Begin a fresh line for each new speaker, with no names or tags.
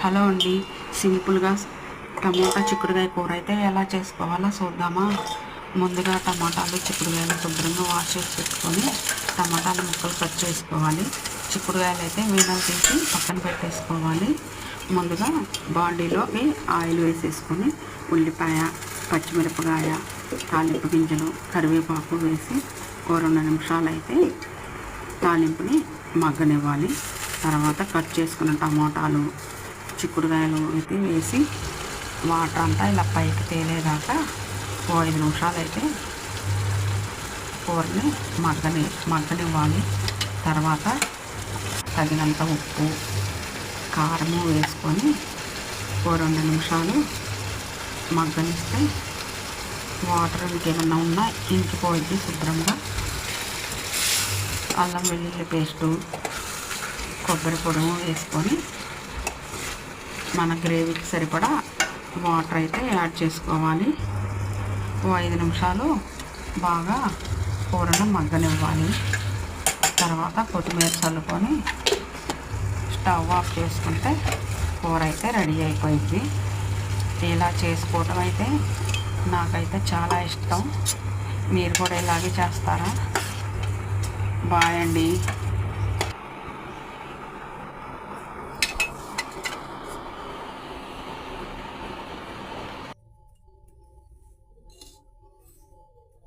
Hello అండి, సింపుల్గా tomato చిక్కుడుకాయ కూర అయితే ఎలా చేసుకోవాలో చూద్దామా. ముందుగా టమాటాలు చిక్కుడుకాయలు శుభ్రంగా వాష్ చేసి పెట్టుకొని టమాటాలు ముక్కలు కట్ చేసుకోవాలి. చిక్కుడుకాయలు అయితే వీణలు తీసి పక్కన పెట్టేసుకోవాలి. ముందుగా బాండీలోకి ఆయిల్ వేసేసుకొని ఉల్లిపాయ, పచ్చిమిరపకాయ, తాలింపు గింజలు, కరివేపాకు వేసి ఓ 2 నిమిషాలు అయితే తాలింపుని మగ్గనివ్వాలి. తర్వాత కట్ చేసుకున్న టమోటాలు, చిక్కుడుకాయలు అయితే వేసి వాటర్ అంతా ఇలా పైకి తేలేదాకా ఓ 5 నిమిషాలు అయితే కూరని మగ్గనివ్వాలి. తర్వాత తగినంత ఉప్పు, కారము వేసుకొని ఓ 2 నిమిషాలు మగ్గనిస్తే వాటర్ ఇంకేమన్నా ఉన్నా ఇంకిపోయింది శుభ్రంగా. అల్లం వెల్లుల్లి పేస్టు, కొబ్బరి పొడి వేసుకొని మన గ్రేవీకి సరిపడా వాటర్ అయితే యాడ్ చేసుకోవాలి. ఓ 5 నిమిషాలు బాగా కూరను మగ్గనివ్వాలి. తర్వాత కొత్తిమీర చల్లుకొని స్టవ్ ఆఫ్ చేసుకుంటే కూర అయితే రెడీ అయిపోయింది. ఇలా చేసుకోవటం అయితే నాకైతే చాలా ఇష్టం. మీరు కూడా ఇలాగే చేస్తారా? బాయ్ అండి.